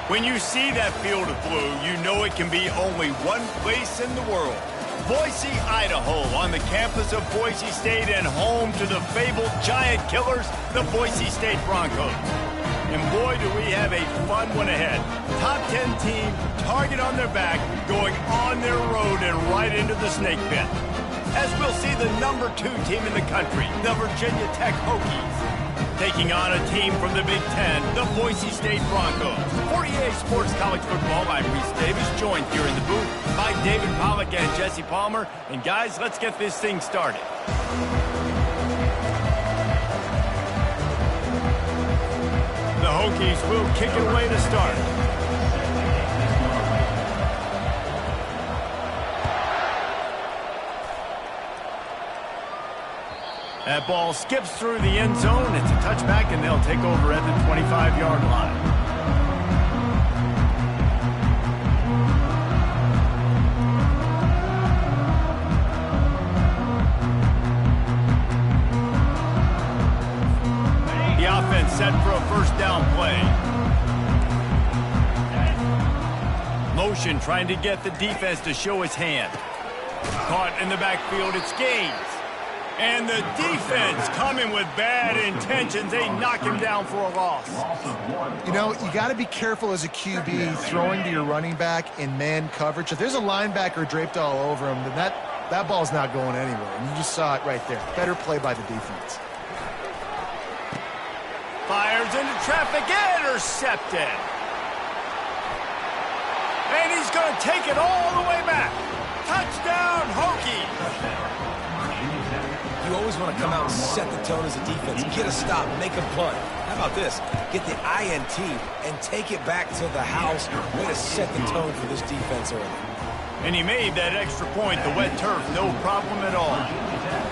When you see that field of blue, you know it can be only one place in the world. Boise, Idaho, on the campus of Boise State and home to the fabled giant killers, the Boise State Broncos. And boy, do we have a fun one ahead. Top 10 team, target on their back, going on their road and right into the snake pit. As we'll see the number 2 team in the country, the Virginia Tech Hokies, taking on a team from the Big Ten, the Boise State Broncos. For EA Sports College Football, I'm Reese Davis, joined here in the booth by David Pollack and Jesse Palmer. And guys, let's get this thing started. The Hokies will kick it away to start. That ball skips through the end zone. It's a touchback, and they'll take over at the 25-yard line. The offense set for a first down play. Motion trying to get the defense to show his hand. Caught in the backfield, it's Gaines. And the defense coming with bad intentions. They knock him down for a loss. You know, you got to be careful as a QB throwing to your running back in man coverage. If there's a linebacker draped all over him, then that ball's not going anywhere. And you just saw it right there. Better play by the defense. Fires into traffic, intercepted. And he's going to take it all the way back. Touchdown, Hokies. You always want to come out and set the tone as a defense. Get a stop, make a punt. How about this? Get the INT and take it back to the house. Way to set the tone for this defense early. And he made that extra point, the wet turf, no problem at all.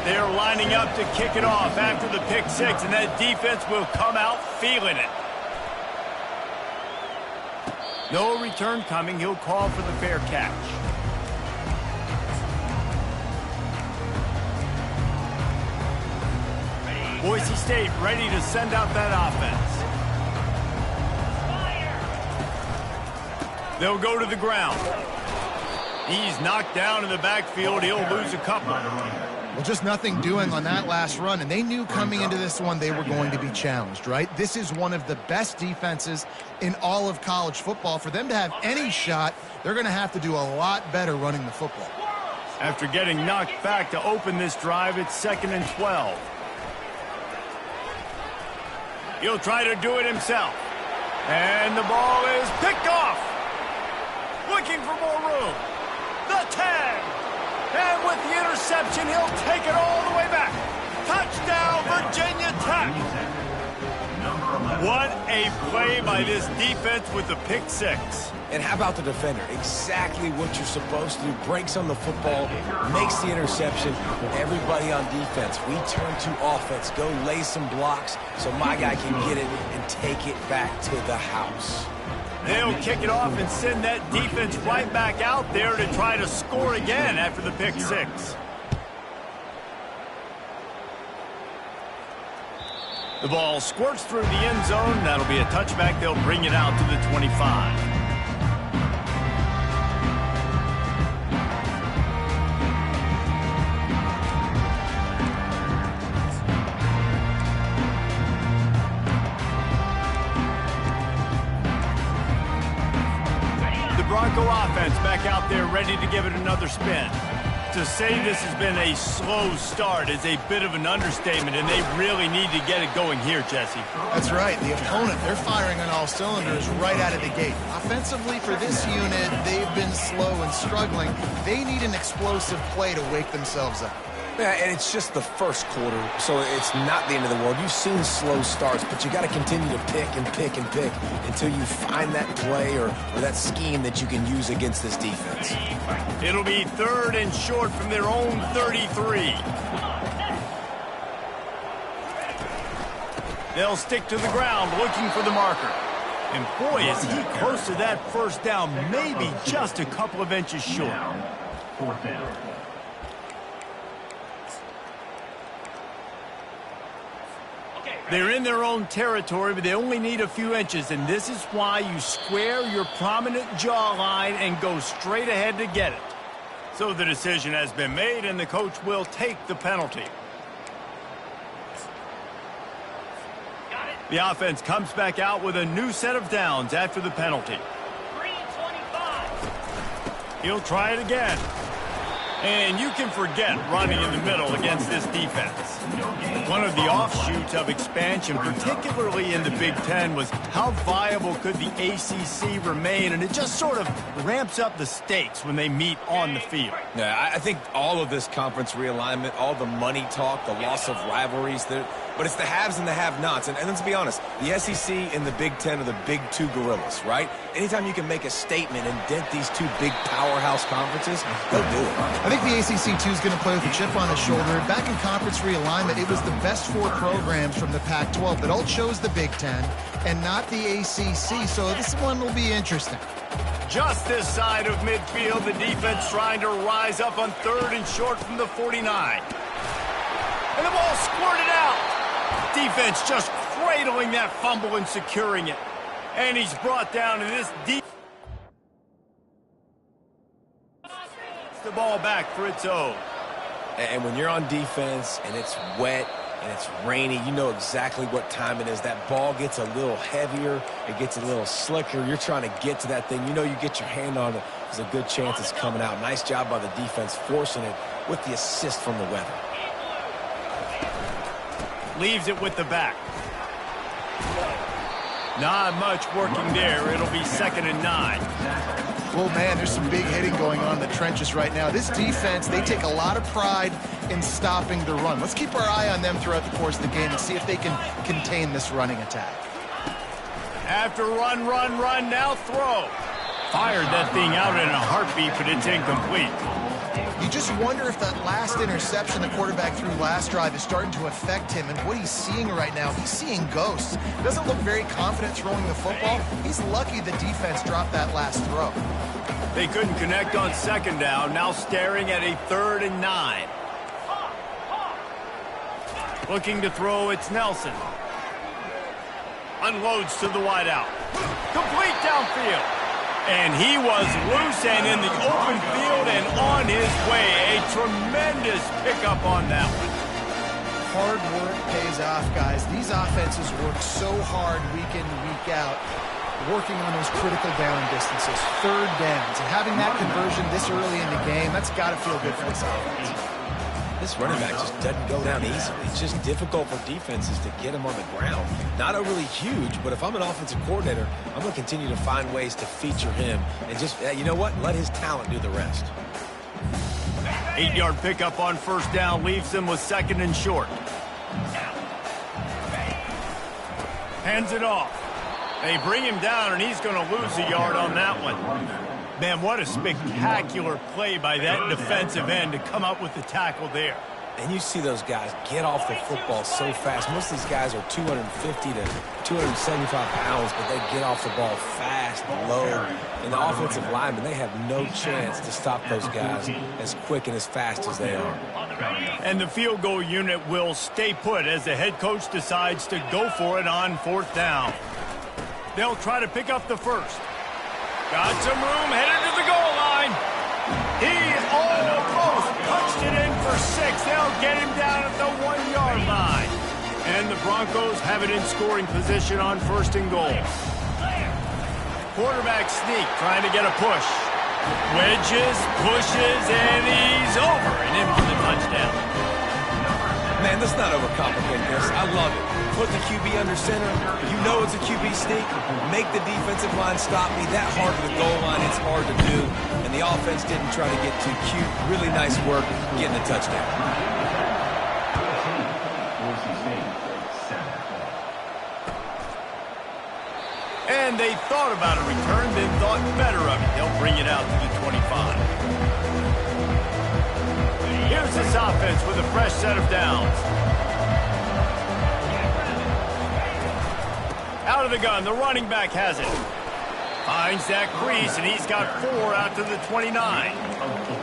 They're lining up to kick it off after the pick six, and that defense will come out feeling it. No return coming. He'll call for the fair catch. Boise State ready to send out that offense. They'll go to the ground. He's knocked down in the backfield. He'll lose a couple. Well, just nothing doing on that last run, and they knew coming into this one they were going to be challenged, right? This is one of the best defenses in all of college football. For them to have any shot, they're going to have to do a lot better running the football. After getting knocked back to open this drive, it's 2nd and 12. He'll try to do it himself. And the ball is picked off. Looking for more room. The 10. And with the interception, he'll take it all the way back. Touchdown, Virginia Tech. What a play by this defense with the pick six. And how about the defender? Exactly what you're supposed to do. Breaks on the football, makes the interception. Everybody on defense, we turn to offense. Go lay some blocks so my guy can get it and take it back to the house. They'll kick it off and send that defense right back out there to try to score again after the pick six. The ball squirts through the end zone. That'll be a touchback. They'll bring it out to the 25. Bronco offense back out there ready to give it another spin. To say this has been a slow start is a bit of an understatement, and they really need to get it going here, Jesse. That's right. The opponent, they're firing on all cylinders right out of the gate. Offensively for this unit, they've been slow and struggling. They need an explosive play to wake themselves up. Yeah, and it's just the first quarter, so it's not the end of the world. You've seen slow starts, but you got to continue to pick and pick and pick until you find that play or that scheme that you can use against this defense. It'll be 3rd and short from their own 33. They'll stick to the ground looking for the marker. And boy, is he close to that first down, maybe just a couple of inches short. 4th down. They're in their own territory, but they only need a few inches, and this is why you square your prominent jawline and go straight ahead to get it. So the decision has been made, and the coach will take the penalty. The offense comes back out with a new set of downs after the penalty. He'll try it again. And you can forget running in the middle against this defense. One of the offshoots of expansion, particularly in the Big Ten, was how viable could the ACC remain, and it just sort of ramps up the stakes when they meet on the field. Yeah, I think all of this conference realignment, all the money talk, the loss of rivalries, but it's the haves and the have-nots. And let's be honest, the SEC and the Big Ten are the big two gorillas, right? Anytime you can make a statement and dent these two big powerhouse conferences, they'll do it. I think the ACC, too, is going to play with a chip on its shoulder. Back in conference realignment, it was the best four programs from the Pac-12 that all chose the Big Ten and not the ACC, so this one will be interesting. Just this side of midfield, the defense trying to rise up on 3rd and short from the 49. And the ball squirted out. Defense just cradling that fumble and securing it. And he's brought down to this deep. The ball back for its own. And when you're on defense and it's wet and it's rainy, you know exactly what time it is. That ball gets a little heavier. It gets a little slicker. You're trying to get to that thing. You know you get your hand on it. There's a good chance it's coming out. Nice job by the defense forcing it with the assist from the weather. Leaves it with the back. Not much working there. It'll be 2nd and 9. Oh, man, there's some big hitting going on in the trenches right now. This defense, they take a lot of pride in stopping the run. Let's keep our eye on them throughout the course of the game and see if they can contain this running attack. After run, now throw. Fired that thing out in a heartbeat, but it's incomplete. You just wonder if that last interception the quarterback threw last drive is starting to affect him and what he's seeing right now. He's seeing ghosts. He doesn't look very confident throwing the football. He's lucky the defense dropped that last throw. They couldn't connect on 2nd down, now staring at a 3rd and 9. Looking to throw, it's Nelson. Unloads to the wideout. Complete downfield. And he was loose and in the open field and on his way. A tremendous pickup on that one. Hard work pays off, guys. These offenses work so hard week in and week out, working on those critical down distances, 3rd downs, and having that conversion this early in the game, that's got to feel good for this offense. This running back just doesn't go down easily. It's just difficult for defenses to get him on the ground. Not overly huge, but if I'm an offensive coordinator, I'm going to continue to find ways to feature him and just, you know what, let his talent do the rest. 8-yard pickup on 1st down leaves them with 2nd and short. Hands it off. They bring him down, and he's going to lose a yard on that one. Man, what a spectacular play by that defensive end to come up with the tackle there. And you see those guys get off the football so fast. Most of these guys are 250 to 275 pounds, but they get off the ball fast and low. And the offensive linemen, they have no chance to stop those guys as quick and as fast as they are. And the field goal unit will stay put as the head coach decides to go for it on 4th down. They'll try to pick up the 1st. Got some room, headed to the goal line. He almost punched it in for 6. They'll get him down at the 1-yard line. And the Broncos have it in scoring position on 1st and goal. Quarterback sneak, trying to get a push. Wedges, pushes, and he's over and in for the touchdown. Man, let's not overcomplicate this. I love it. Put the QB under center. You know it's a QB sneak. Make the defensive line stop me. That hard to the goal line, it's hard to do. And the offense didn't try to get too cute. Really nice work getting a touchdown. And they thought about a return, then thought better of it. They'll bring it out to the 25. Here's this offense with a fresh set of downs. Out of the gun, the running back has it. Finds that crease, and he's got 4 out to the 29.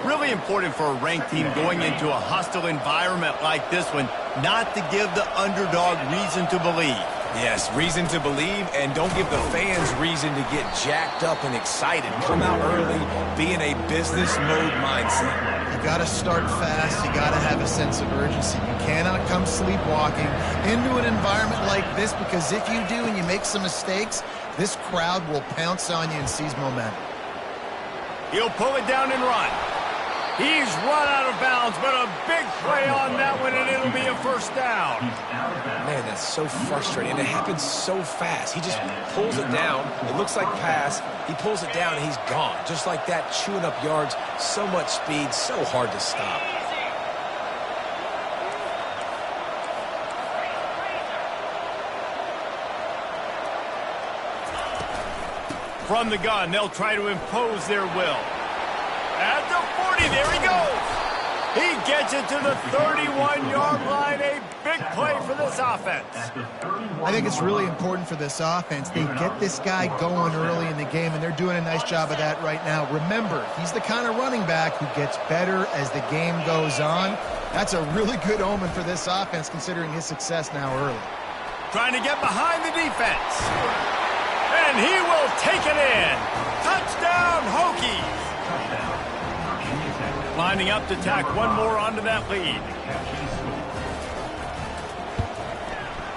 Really important for a ranked team going into a hostile environment like this one not to give the underdog reason to believe. Yes, reason to believe, and don't give the fans reason to get jacked up and excited. Come out early, be in a business mode mindset. You got to start fast. You got to have a sense of urgency. You cannot come sleepwalking into an environment like this, because if you do and you make some mistakes, this crowd will pounce on you and seize momentum. He'll pull it down and run. He's run out of bounds, but a big play on that one, and it'll be a first down. Man, that's so frustrating, and it happens so fast. He just pulls it down. It looks like pass. He pulls it down, and he's gone. Just like that, chewing up yards. So much speed, so hard to stop. From the gun, they'll try to impose their will. At the 40, there he goes. He gets it to the 31-yard line. A big play for this offense. I think it's really important for this offense. They get this guy going early in the game, and they're doing a nice job of that right now. Remember, he's the kind of running back who gets better as the game goes on. That's a really good omen for this offense, considering his success now early. Trying to get behind the defense. And he will take it in. Touchdown, Hokies. Lining up to tack one more onto that lead.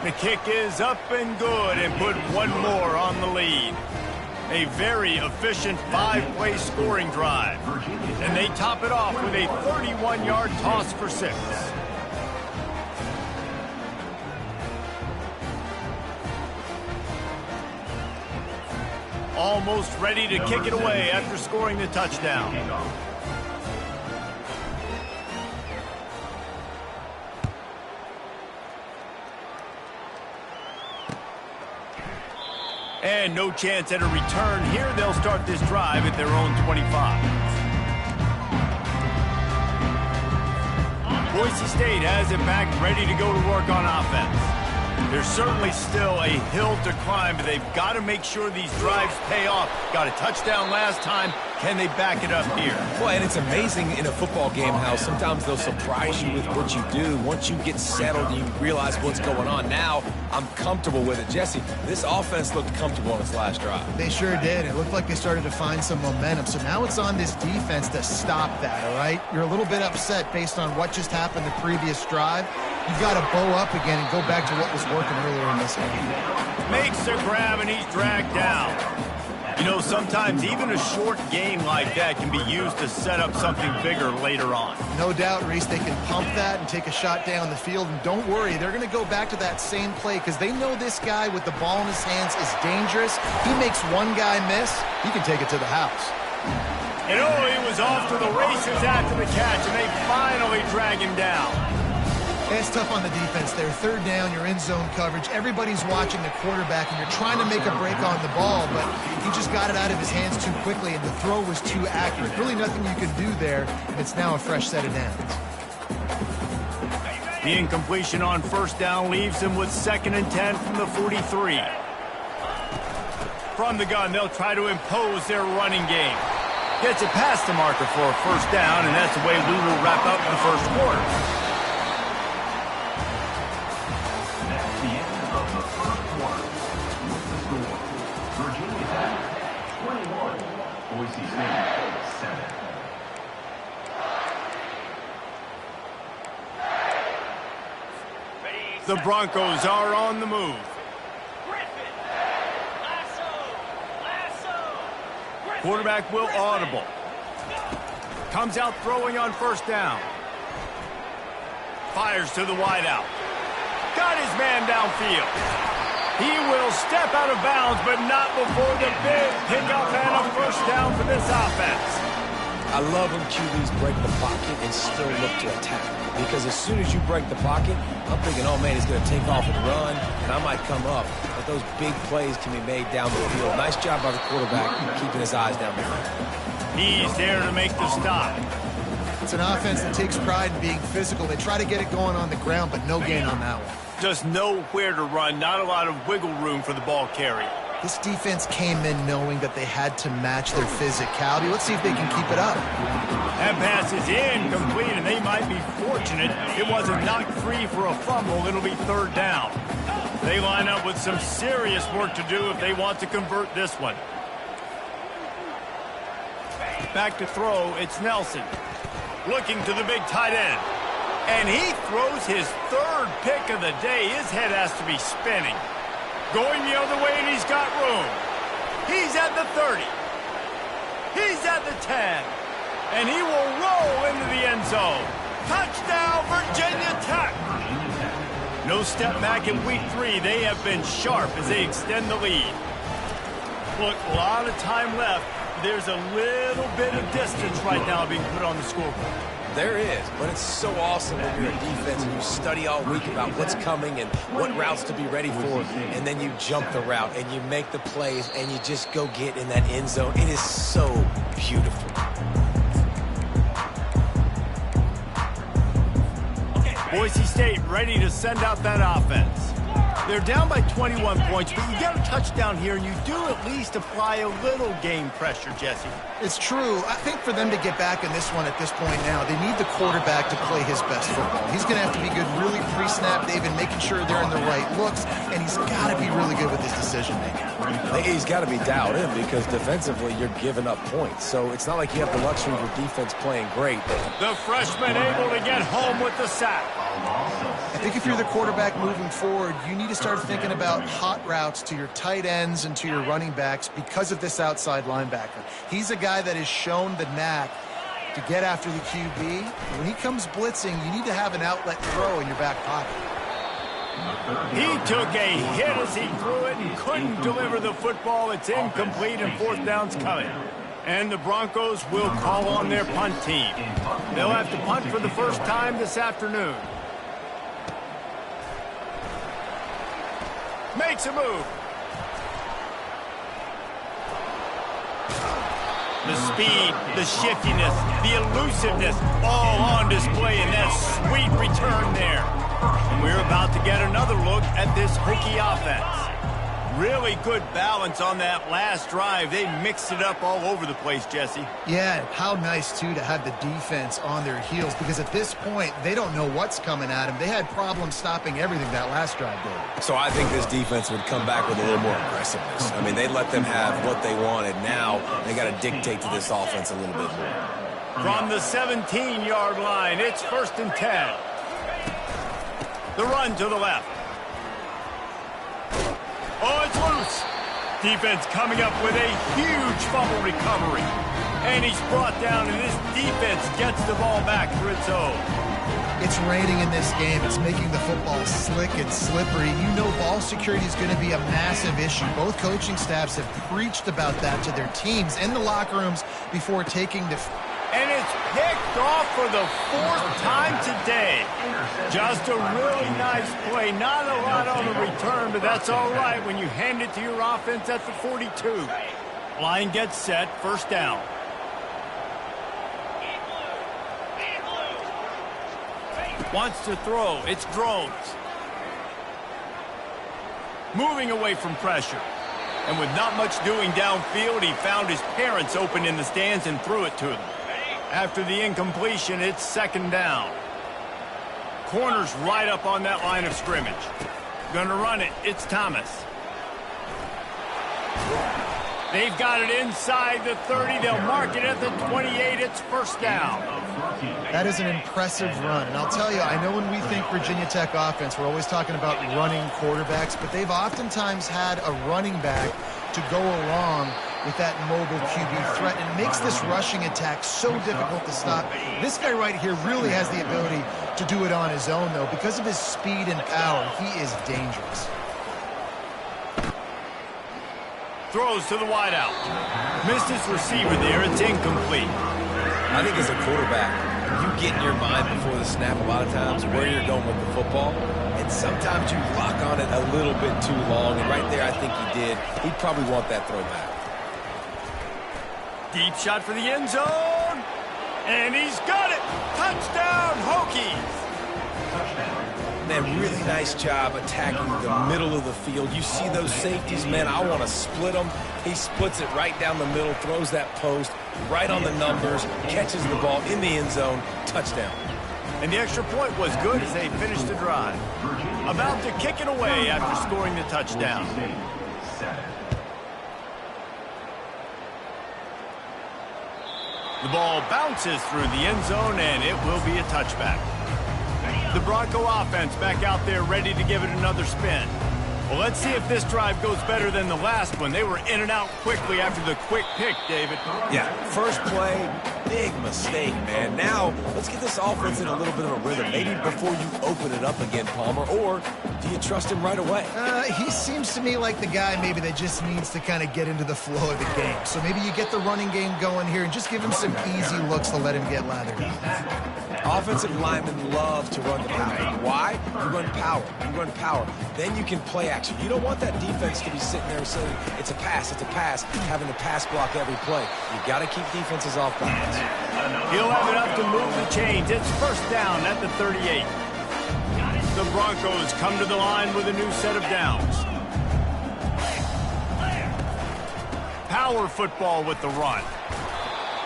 The kick is up and good, and put one more on the lead. A very efficient 5-play scoring drive. And they top it off with a 31-yard toss for 6. Almost ready to kick it away after scoring the touchdown. And no chance at a return here. They'll start this drive at their own 25. Boise State has it back, ready to go to work on offense. There's certainly still a hill to climb, but they've got to make sure these drives pay off. Got a touchdown last time. Can they back it up here? Well, and it's amazing in a football game how sometimes they'll surprise you with what you do. Once you get settled and you realize what's going on, now I'm comfortable with it. Jesse, this offense looked comfortable on its last drive. They sure did. It looked like they started to find some momentum. So now it's on this defense to stop that, all right? You're a little bit upset based on what just happened the previous drive. You've got to bow up again and go back to what was working earlier in this game. Makes the grab, and he's dragged down. You know, sometimes even a short game like that can be used to set up something bigger later on. No doubt, Reese, they can pump that and take a shot down the field. And don't worry, they're going to go back to that same play because they know this guy with the ball in his hands is dangerous. He makes one guy miss, he can take it to the house. And oh, he was off to the races after the catch, and they finally drag him down. It's tough on the defense there. Third down, you're in zone coverage. Everybody's watching the quarterback, and you're trying to make a break on the ball, but he just got it out of his hands too quickly, and the throw was too accurate. Really nothing you can do there. It's now a fresh set of downs. The incompletion on first down leaves him with 2nd and 10 from the 43. From the gun, they'll try to impose their running game. Gets it past the marker for a first down, and that's the way we will wrap up the first quarter. Boise State 7. The Broncos are on the move. Quarterback will audible. Comes out throwing on first down. Fires to the wideout. Got his man downfield. He will step out of bounds, but not before the big pickup and a first down for this offense. I love when QBs break the pocket and still look to attack. Because as soon as you break the pocket, I'm thinking, oh man, he's going to take off and run, and I might come up. But those big plays can be made down the field. Nice job by the quarterback keeping his eyes down the field. He's there to make the stop. It's an offense that takes pride in being physical. They try to get it going on the ground, but no gain on that one. Just nowhere to run, not a lot of wiggle room for the ball carrier. This defense came in knowing that they had to match their physicality. Let's see if they can keep it up. That pass is incomplete, and they might be fortunate it wasn't knocked free for a fumble. It'll be third down. They line up with some serious work to do if they want to convert this one. Back to throw, it's Nelson. Looking to the big tight end. And he throws his third pick of the day. His head has to be spinning. Going the other way, and he's got room. He's at the 30. He's at the 10. And he will roll into the end zone. Touchdown, Virginia Tech. No step back in week 3. They have been sharp as they extend the lead. Look, a lot of time left. There's a little bit of distance right now being put on the scoreboard. There is, but it's so awesome when you're a defense and you study all week about what's coming and what routes to be ready for, and then you jump the route and you make the plays and you just go get in that end zone. It is so beautiful. Boise State ready to send out that offense. They're down by 21 points, but you get a touchdown here, and you do at least apply a little game pressure, Jesse. It's true. I think for them to get back in this one at this point now, they need the quarterback to play his best football. He's going to have to be good really pre-snap, David, making sure they're in the right looks, and he's got to be really good with his decision-making. He's got to be dialed in because defensively you're giving up points. So it's not like you have the luxury of your defense playing great. The freshman able to get home with the sack. I think if you're the quarterback moving forward, you need to start thinking about hot routes to your tight ends and to your running backs because of this outside linebacker. He's a guy that has shown the knack to get after the QB. When he comes blitzing, you need to have an outlet throw in your back pocket. He took a hit as he threw it and couldn't deliver the football. It's incomplete and fourth down's coming. And the Broncos will call on their punt team. They'll have to punt for the first time this afternoon. Makes a move. The speed, the shiftiness, the elusiveness, all on display in that sweet return there. And we're about to get another look at this Hokie offense. Really good balance on that last drive. They mixed it up all over the place, Jesse. Yeah, how nice, too, to have the defense on their heels because at this point, they don't know what's coming at them. They had problems stopping everything that last drive did. So I think this defense would come back with a little more aggressiveness. I mean, they let them have what they wanted. Now they got to dictate to this offense a little bit more. From the 17-yard line, it's 1st and 10. The run to the left. Oh, it's loose. Defense coming up with a huge fumble recovery. And he's brought down, and this defense gets the ball back for its own. It's raining in this game. It's making the football slick and slippery. You know ball security is going to be a massive issue. Both coaching staffs have preached about that to their teams in the locker rooms before taking the... And it's picked off for the 4th time today. Just a really nice play. Not a lot on the return, but that's all right when you hand it to your offense at the 42. Line gets set, 1st down. Wants to throw. It's Drones. Moving away from pressure. And with not much doing downfield, he found his parents open in the stands and threw it to them. After the incompletion, it's 2nd down. Corner's right up on that line of scrimmage. Gonna run it. It's Thomas. They've got it inside the 30. They'll mark it at the 28. It's 1st down. That is an impressive run. And I'll tell you, I know when we think Virginia Tech offense, we're always talking about running quarterbacks, but they've oftentimes had a running back to go along with that mobile QB threat. And it makes this rushing attack so difficult to stop. This guy right here really has the ability to do it on his own, though. Because of his speed and power, he is dangerous. Throws to the wideout. Missed his receiver there. It's incomplete. I think as a quarterback, you get in your mind before the snap a lot of times where you're going with the football, and sometimes you lock on it a little bit too long, and right there I think he did. He'd probably want that throw back. Deep shot for the end zone, and he's got it. Touchdown, Hokies. man, really nice job attacking the middle of the field. You see those safeties, man, I want to split them. He splits it right down the middle, throws that post, right on the numbers, catches the ball in the end zone, touchdown. And the extra point was good as they finished the drive. About to kick it away after scoring the touchdown. The ball bounces through the end zone, and it will be a touchback. The Bronco offense back out there ready to give it another spin. Well, let's see if this drive goes better than the last one. They were in and out quickly after the quick pick, David. Yeah, first play, big mistake, man. Now, let's get this offense in a little bit of a rhythm. Maybe before you open it up again, Palmer, or do you trust him right away? He seems to me like the guy maybe that just needs to kind of get into the flow of the game. So maybe you get the running game going here and just give him some easy looks to let him get lathered up. Offensive linemen love to run the power. Why? You run power. You run power. Then you can play action. You don't want that defense to be sitting there saying, it's a pass, having to pass block every play. You got to keep defenses off balance. He'll have enough to move the chains. It's first down at the 38. The Broncos come to the line with a new set of downs. Power football with the run.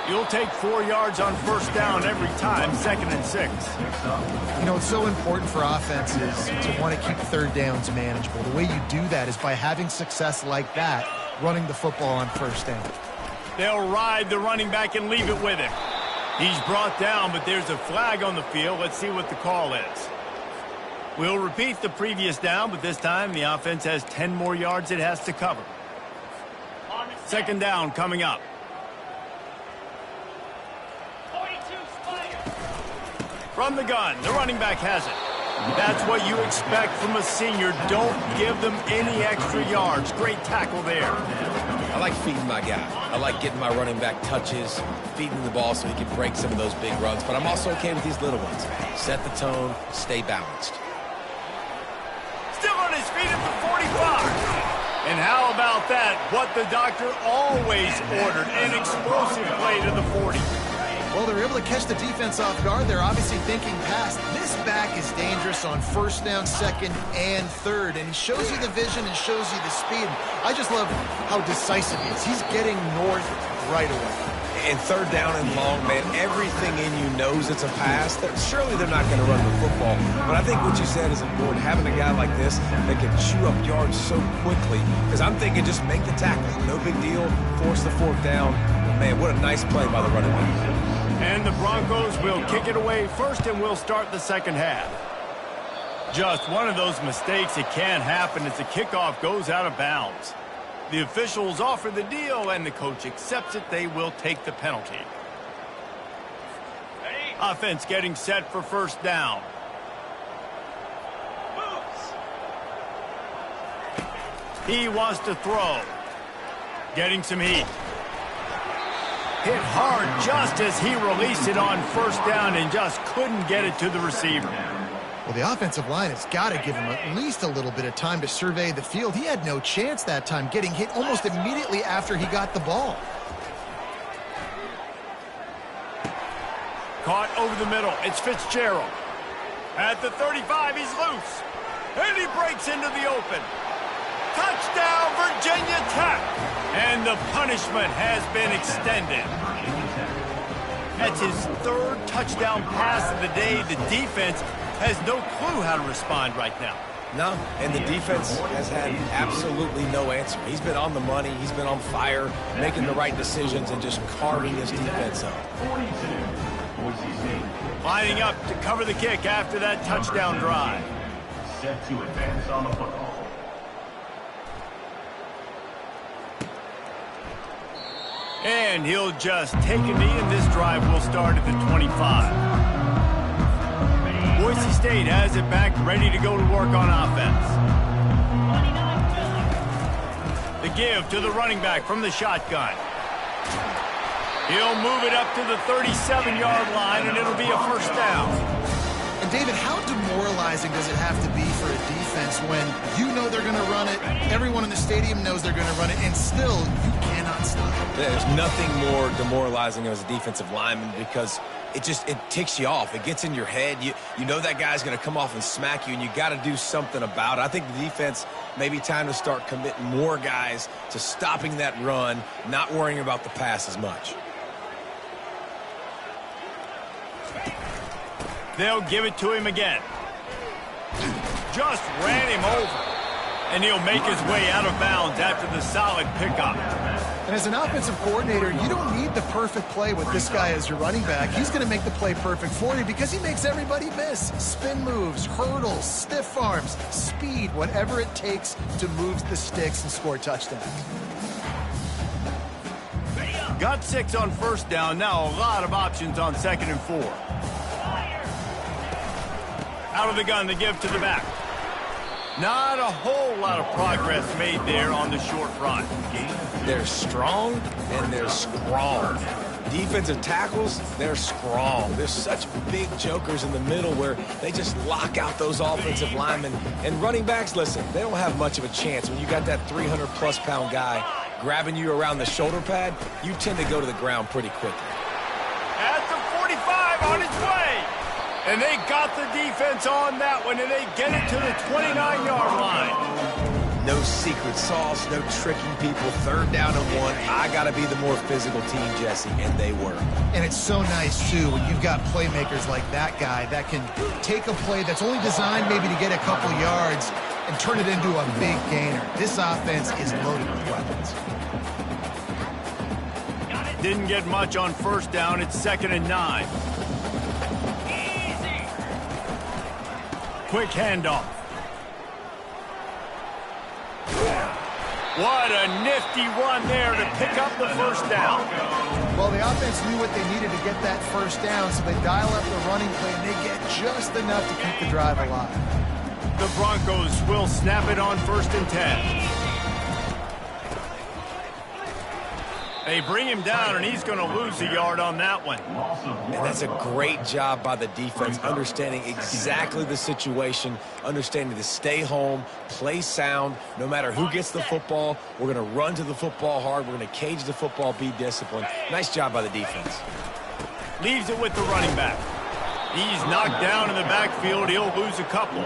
You'll take 4 yards on first down every time, 2nd and 6. You know, it's so important for offenses to want to keep third downs manageable. The way you do that is by having success like that, running the football on first down. They'll ride the running back and leave it with him. He's brought down, but there's a flag on the field. Let's see what the call is. We'll repeat the previous down, but this time the offense has 10 more yards it has to cover. 2nd down coming up. From the gun, the running back has it. That's what you expect from a senior. Don't give them any extra yards. Great tackle there. I like feeding my guy. I like getting my running back touches, feeding the ball so he can break some of those big runs. But I'm also okay with these little ones. Set the tone, stay balanced. Still on his feet at the 45. And how about that? What the doctor always ordered, an explosive play to the 40. Well, they're able to catch the defense off guard. They're obviously thinking pass. This back is dangerous on first down, 2nd, and 3rd. And he shows you the vision and shows you the speed. I just love how decisive he is. He's getting north right away. And 3rd down and long, man, everything in you knows it's a pass. Surely they're not going to run the football. But I think what you said is important. Having a guy like this that can chew up yards so quickly. Because I'm thinking just make the tackle. No big deal. Force the 4th down. Man, what a nice play by the running back. And the Broncos will kick it away first, and we'll start the 2nd half. Just one of those mistakes. It can't happen as the kickoff goes out of bounds. The officials offer the deal, and the coach accepts it. They will take the penalty. Offense getting set for first down. He wants to throw. Getting some heat. Hit hard just as he released it on first down and just couldn't get it to the receiver. Well, the offensive line has got to give him at least a little bit of time to survey the field. He had no chance that time, getting hit almost immediately after he got the ball. Caught over the middle. It's Fitzgerald. At the 35, he's loose. And he breaks into the open. Touchdown, Virginia Tech. And the punishment has been extended. That's his 3rd touchdown pass of the day. The defense has no clue how to respond right now. No, and the defense has had absolutely no answer. He's been on the money. He's been on fire, making the right decisions and just carving his defense up. Lining up to cover the kick after that touchdown drive. Set to advance on the football. And he'll just take a knee, and this drive will start at the 25. Boise State has it back, ready to go to work on offense. The give to the running back from the shotgun. He'll move it up to the 37-yard line, and it'll be a first down. And David, how demoralizing does it have to be for a defense offense when you know they're going to run it, everyone in the stadium knows they're going to run it, and still you cannot stop it. There's nothing more demoralizing as a defensive lineman because it ticks you off. It gets in your head. You know that guy's going to come off and smack you, and you got to do something about it. I think the defense may be time to start committing more guys to stopping that run, not worrying about the pass as much. They'll give it to him again. Just ran him over. And he'll make his way out of bounds after the solid pickup. And as an offensive coordinator, you don't need the perfect play with this guy as your running back. He's going to make the play perfect for you because he makes everybody miss. Spin moves, hurdles, stiff arms, speed, whatever it takes to move the sticks and score touchdowns. Got 6 on first down. Now a lot of options on 2nd and 4. Out of the gun to give to the back. Not a whole lot of progress made there on the short run. They're strong and they're strong. Defensive tackles, they're strong. There's such big jokers in the middle where they just lock out those offensive linemen. And running backs, listen, they don't have much of a chance. When you got that 300-plus pound guy grabbing you around the shoulder pad, you tend to go to the ground pretty quickly. At the 45 on its way. And they got the defense on that one, and they get it to the 29-yard line. No secret sauce, no tricking people. 3rd down and 1. I got to be the more physical team, Jesse, and they were. And it's so nice, too, when you've got playmakers like that guy that can take a play that's only designed maybe to get a couple yards and turn it into a big gainer. This offense is loaded with weapons. Didn't get much on first down. It's 2nd and 9. Quick handoff. What a nifty run there to pick up the first down. Well, the offense knew what they needed to get that first down, so they dial up the running play, and they get just enough to keep the drive alive. The Broncos will snap it on 1st and 10. They bring him down, and he's going to lose a yard on that one. And that's a great job by the defense, understanding exactly the situation, understanding to stay home, play sound. No matter who gets the football, we're going to run to the football hard. We're going to cage the football, be disciplined. Nice job by the defense. Leaves it with the running back. He's knocked down in the backfield. He'll lose a couple.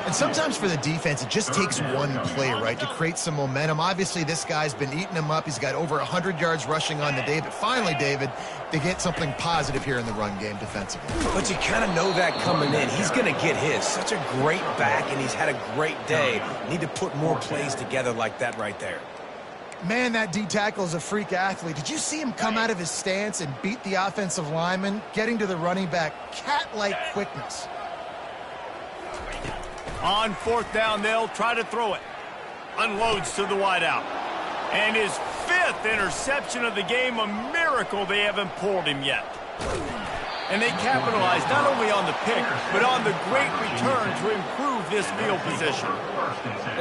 And sometimes for the defense, it just takes one play, right, to create some momentum. Obviously, this guy's been eating them up. He's got over 100 yards rushing on the day. But finally, David, they get something positive here in the run game defensively. But you kind of know that coming in. He's going to get his. Such a great back, and he's had a great day. Need to put more plays together like that right there. Man, that D-tackle is a freak athlete. Did you see him come out of his stance and beat the offensive lineman, getting to the running back? Cat-like quickness. On 4th down, they'll try to throw it. Unloads to the wideout. And his 5th interception of the game, a miracle they haven't pulled him yet. And they capitalized not only on the pick, but on the great return to improve this field position.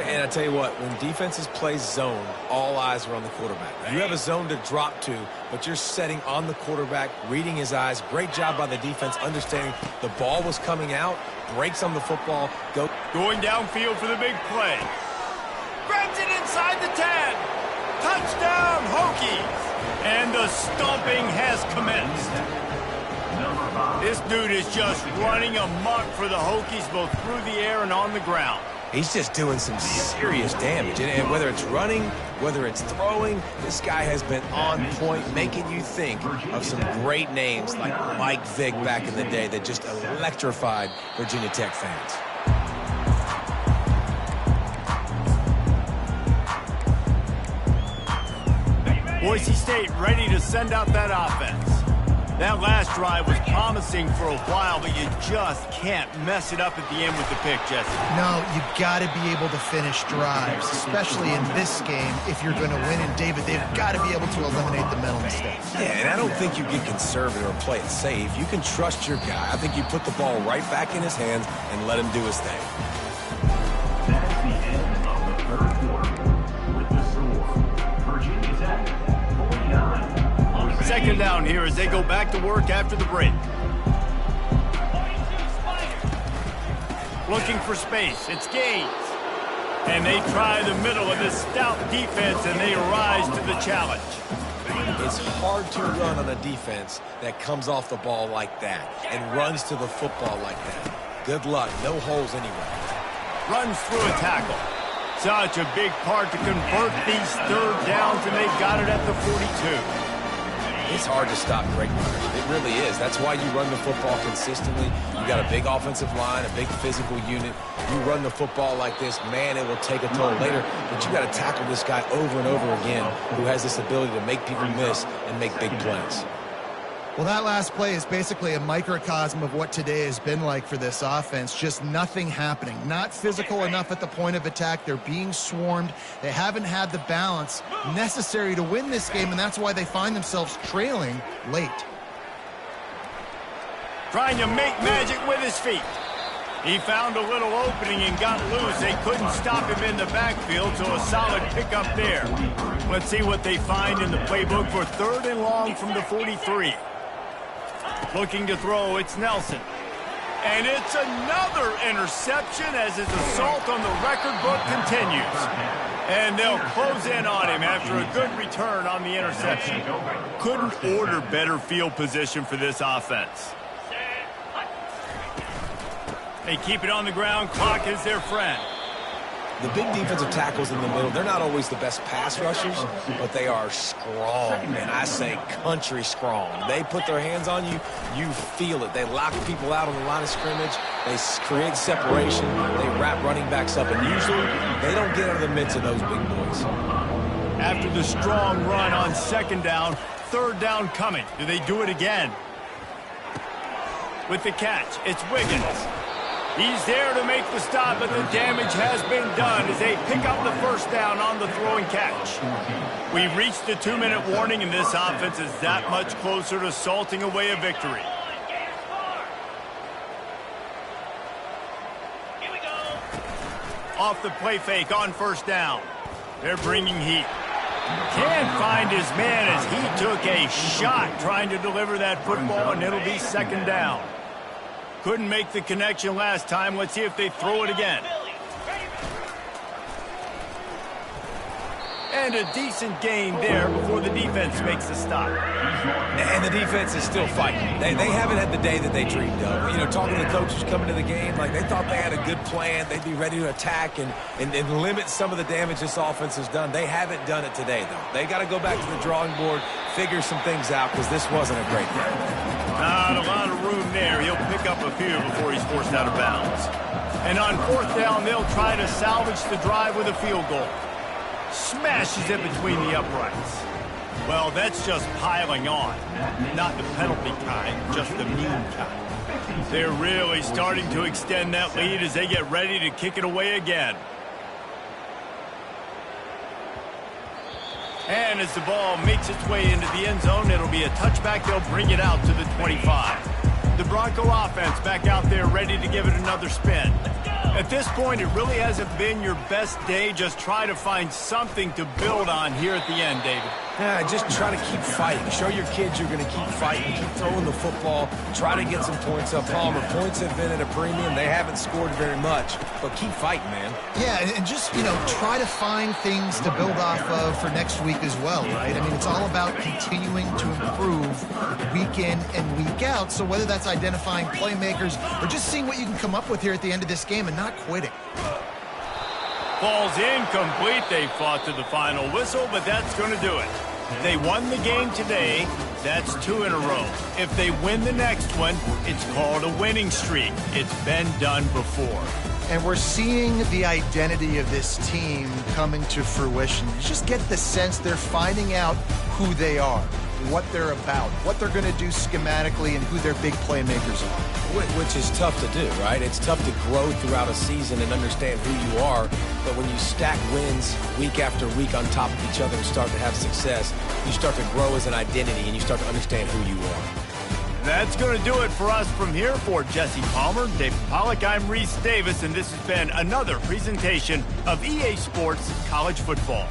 And I tell you what, when defenses play zone, all eyes are on the quarterback. You have a zone to drop to, but you're setting on the quarterback, reading his eyes. Great job by the defense, understanding the ball was coming out, breaks on the football. Going downfield for the big play. Grabs it inside the 10. Touchdown, Hokies. And the stomping has commenced. This dude is just running amok for the Hokies, both through the air and on the ground. He's just doing some serious damage. And whether it's running, whether it's throwing, this guy has been on point, making you think of some great names like Mike Vick back in the day that just electrified Virginia Tech fans. Boise State ready to send out that offense. That last drive was promising for a while, but you just can't mess it up at the end with the pick, Jesse. No, you got to be able to finish drives, especially in this game if you're going to win. And, David, they've got to be able to eliminate the mental mistakes. Yeah, and I don't think you get conservative or play it safe. You can trust your guy. I think you put the ball right back in his hands and let him do his thing. That is the end of the 3rd quarter. With the score, Virginia Tech 49. 2nd down here as they go back to work after the break. Looking for space. It's Gaines. And they try the middle of this stout defense, and they rise to the challenge. It's hard to run on a defense that comes off the ball like that and runs to the football like that. Good luck. No holes anyway. Runs through a tackle. Such a big part to convert these third downs, and they've got it at the 42. It's hard to stop great runners. It really is. That's why you run the football consistently. You got a big offensive line, a big physical unit. You run the football like this, man, it will take a toll later. But you got to tackle this guy over and over again who has this ability to make people miss and make big plays. Well, that last play is basically a microcosm of what today has been like for this offense. Just nothing happening. Not physical enough at the point of attack. They're being swarmed. They haven't had the balance necessary to win this game, and that's why they find themselves trailing late. Trying to make magic with his feet. He found a little opening and got loose. They couldn't stop him in the backfield, so a solid pickup there. Let's see what they find in the playbook for 3rd and long from the 43. Looking to throw, it's Nelson. And it's another interception as his assault on the record book continues. And they'll close in on him after a good return on the interception. Couldn't order better field position for this offense. They keep it on the ground. Clock is their friend. The big defensive tackles in the middle, they're not always the best pass rushers, but they are strong, and I say country strong. They put their hands on you, you feel it. They lock people out on the line of scrimmage. They create separation. They wrap running backs up, and usually they don't get out of the midst of those big boys. After the strong run on 2nd down, 3rd down coming. Do they do it again? With the catch, it's Wiggins. He's there to make the stop, but the damage has been done as they pick up the 1st down on the throw and catch. We've reached the 2-minute warning, and this offense is that much closer to salting away a victory. Off the play fake on 1st down. They're bringing heat. Can't find his man as he took a shot trying to deliver that football, and it'll be 2nd down. Couldn't make the connection last time. Let's see if they throw it again. And a decent gain there before the defense makes the stop. And the defense is still fighting. They haven't had the day that they dreamed of. You know, talking to the coaches coming to the game, like they thought they had a good plan. They'd be ready to attack and limit some of the damage this offense has done. They haven't done it today, though. They got to go back to the drawing board, figure some things out, because this wasn't a great game. Not a lot of room there. He'll pick up a few before he's forced out of bounds. And on 4th down, they'll try to salvage the drive with a field goal. Smashes it between the uprights. Well, that's just piling on. Not the penalty kind, just the mean kind. They're really starting to extend that lead as they get ready to kick it away again. And as the ball makes its way into the end zone, it'll be a touchback. They'll bring it out to the 25. The Bronco offense back out there ready to give it another spin. At this point, it really hasn't been your best day. Just try to find something to build on here at the end, David. Yeah, just try to keep fighting. Show your kids you're going to keep fighting. Keep throwing the football. Try to get some points up. Palmer, points have been at a premium. They haven't scored very much, but keep fighting, man. Yeah, and just, you know, try to find things to build off of for next week as well, right? I mean, it's all about continuing to improve week in and week out. So whether that's identifying playmakers or just seeing what you can come up with here at the end of this game and not quitting. Ball's incomplete. They fought to the final whistle, but that's going to do it. They won the game today. That's 2 in a row. If they win the next one, it's called a winning streak. It's been done before. And we're seeing the identity of this team coming to fruition. You just get the sense they're finding out who they are, what they're about, what they're going to do schematically, and who their big playmakers are. Which is tough to do, right? It's tough to grow throughout a season and understand who you are. But when you stack wins week after week on top of each other and start to have success, you start to grow as an identity and you start to understand who you are. That's going to do it for us from here. For Jesse Palmer, David Pollack, I'm Reese Davis, and this has been another presentation of EA Sports College Football.